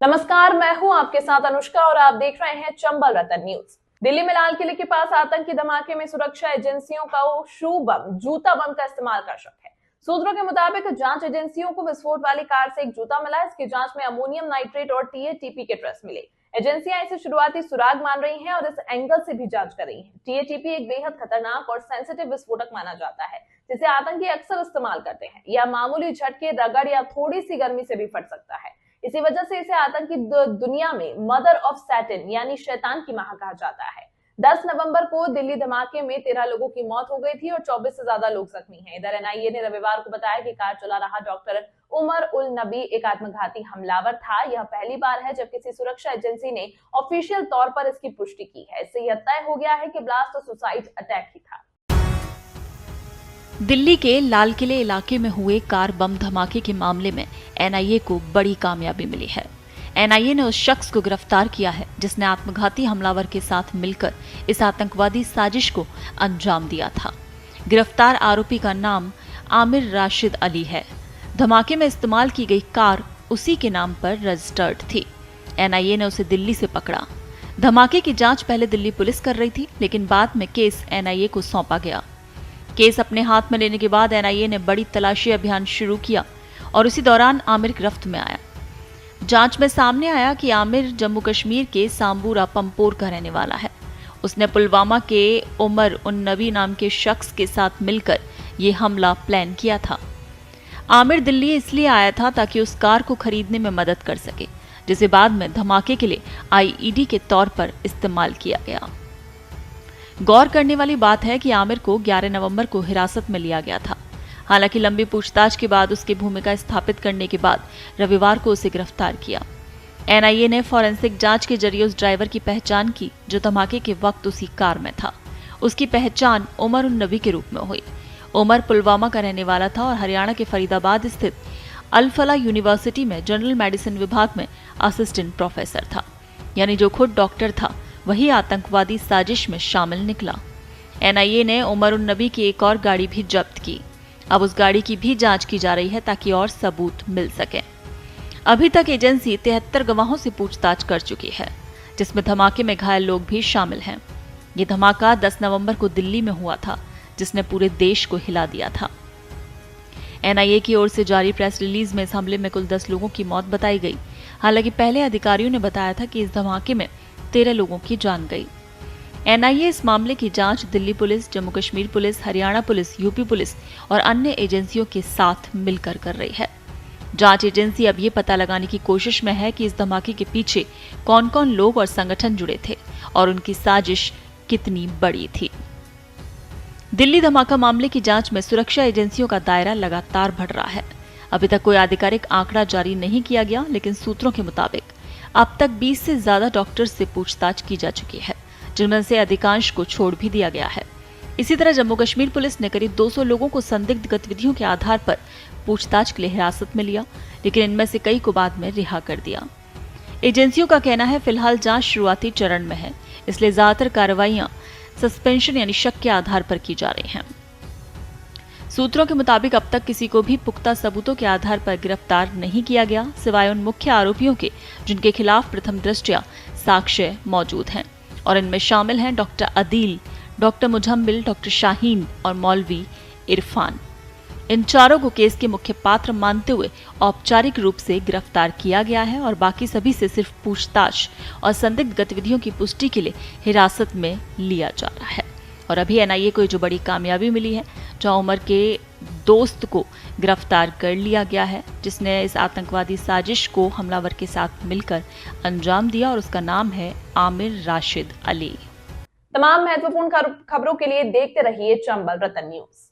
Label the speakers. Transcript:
Speaker 1: नमस्कार, मैं हूं आपके साथ अनुष्का और आप देख रहे हैं चंबल रतन न्यूज। दिल्ली में लाल किले के पास आतंकी धमाके में सुरक्षा एजेंसियों का शू बम, जूता बम का इस्तेमाल का शक है। सूत्रों के मुताबिक जांच एजेंसियों को विस्फोट वाली कार से एक जूता मिला। इसकी जांच में अमोनियम नाइट्रेट और टीएटीपी के ट्रेस मिले। एजेंसियां इसे शुरुआती सुराग मान रही हैं और इस एंगल से भी जांच कर रही हैं। टीएटीपी एक बेहद खतरनाक और सेंसिटिव विस्फोटक माना जाता है, जिसे आतंकी अक्सर इस्तेमाल करते हैं। यह मामूली झटके, रगड़ या थोड़ी सी गर्मी से भी फट सकता है। इसी वजह से इसे आतंकी दुनिया में मदर ऑफ सैटन यानी शैतान की मां कहा जाता है। 10 नवंबर को दिल्ली धमाके में 13 लोगों की मौत हो गई थी और 24 से ज्यादा लोग जख्मी हैं। इधर एनआईए ने रविवार को बताया कि कार चला रहा डॉक्टर उमर उल नबी एक आत्मघाती हमलावर था। यह पहली बार है जब किसी सुरक्षा एजेंसी ने ऑफिशियल तौर पर इसकी पुष्टि की है। इससे यह तय हो गया है कि ब्लास्ट सुसाइड अटैक ही था।
Speaker 2: दिल्ली के लाल किले इलाके में हुए कार बम धमाके के मामले में एनआईए को बड़ी कामयाबी मिली है। एनआईए ने उस शख्स को गिरफ्तार किया है जिसने आत्मघाती हमलावर के साथ मिलकर इस आतंकवादी साजिश को अंजाम दिया था। गिरफ्तार आरोपी का नाम आमिर राशिद अली है। धमाके में इस्तेमाल की गई कार उसी के नाम पर रजिस्टर्ड थी। एनआईए ने उसे दिल्ली से पकड़ा। धमाके की जांच पहले दिल्ली पुलिस कर रही थी, लेकिन बाद में केस एनआईए को सौंपा गया। केस अपने हाथ में लेने के बाद एनआईए ने बड़ी तलाशी अभियान शुरू किया और उसी दौरान आमिर गिरफ्त में आया। जांच में सामने आया कि आमिर जम्मू कश्मीर के सांबूरा पंपोर का रहने वाला है। उसने पुलवामा के उमर उन नबी नाम के शख्स के साथ मिलकर ये हमला प्लान किया था। आमिर दिल्ली इसलिए आया था ताकि उस कार को खरीदने में मदद कर सके, जिसे बाद में धमाके के लिए आईईडी के तौर पर इस्तेमाल किया गया। गौर करने वाली बात है कि आमिर को 11 नवंबर को हिरासत में लिया गया था। हालांकि लंबी पूछताछ के बाद उसकी भूमिका स्थापित करने के बाद रविवार को उसे गिरफ्तार किया। एनआईए ने फॉरेंसिक जांच के जरिए उस ड्राइवर की पहचान की जो धमाके के वक्त उसी कार में था। उसकी पहचान उमर उन नबी के रूप में हुई। उमर पुलवामा का रहने वाला था और हरियाणा के फरीदाबाद स्थित अल-फलाह यूनिवर्सिटी में जनरल मेडिसिन विभाग में असिस्टेंट प्रोफेसर था। यानी जो खुद डॉक्टर था वही आतंकवादी साजिश में शामिल निकला। एनआईए ने उमर उन नबी की एक और गाड़ी भी जब्त की। अब उस गाड़ी की भी जांच की जा रही है ताकि और सबूत मिल सके। अभी तक एजेंसी 73 गवाहों से पूछताछ कर चुकी है, जिसमें धमाके में घायल लोग भी शामिल हैं। ये धमाका 10 नवंबर को दिल्ली में हुआ था, जिसने पूरे देश को हिला दिया था। एनआईए की ओर से जारी प्रेस रिलीज में इस हमले में कुल 10 लोगों की मौत बताई गई। हालांकि पहले अधिकारियों ने बताया था कि इस धमाके में 13 लोगों की जान गई। एनआईए इस मामले की जांच Delhi police, Jammu Kashmir police, Haryana police, UP police और अन्य एजेंसियों के साथ मिलकर कर रही है। जांच एजेंसी अब ये पता लगाने की कोशिश में है कि इस धमाके के पीछे कौन कौन लोग और संगठन जुड़े थे और उनकी साजिश कितनी बड़ी थी। दिल्ली धमाका मामले की जांच में सुरक्षा एजेंसियों का दायरा लगातार बढ़ रहा है। अभी तक कोई आधिकारिक आंकड़ा जारी नहीं किया गया, लेकिन सूत्रों के मुताबिक अब तक 20 से ज्यादा डॉक्टर्स से पूछताछ की जा चुकी है, जिनमें से अधिकांश को छोड़ भी दिया गया है। इसी तरह जम्मू कश्मीर पुलिस ने करीब 200 लोगों को संदिग्ध गतिविधियों के आधार पर पूछताछ के लिए हिरासत में लिया, लेकिन इनमें से कई को बाद में रिहा कर दिया। एजेंसियों का कहना है फिलहाल जांच शुरुआती चरण में है, इसलिए ज्यादातर कार्रवाइयां सस्पेंशन यानी शक के आधार पर की जा रही हैं। सूत्रों के मुताबिक अब तक किसी को भी पुख्ता सबूतों के आधार पर गिरफ्तार नहीं किया गया, सिवाय उन मुख्य आरोपियों के जिनके खिलाफ प्रथम दृष्टया साक्ष्य मौजूद हैं, और इनमें शामिल हैं doctor Adeel, doctor Muzammil, doctor Shaheen और मौलवी इरफान। इन चारों को केस के मुख्य पात्र मानते हुए औपचारिक रूप से गिरफ्तार किया गया है और बाकी सभी से सिर्फ पूछताछ और संदिग्ध गतिविधियों की पुष्टि के लिए हिरासत में लिया जा रहा है। और अभी एनआईए को जो बड़ी कामयाबी मिली है, जहां उमर के दोस्त को गिरफ्तार कर लिया गया है, जिसने इस आतंकवादी साजिश को हमलावर के साथ मिलकर अंजाम दिया, और उसका नाम है आमिर राशिद अली।
Speaker 1: तमाम महत्वपूर्ण खबरों के लिए देखते रहिए चंबल रतन न्यूज।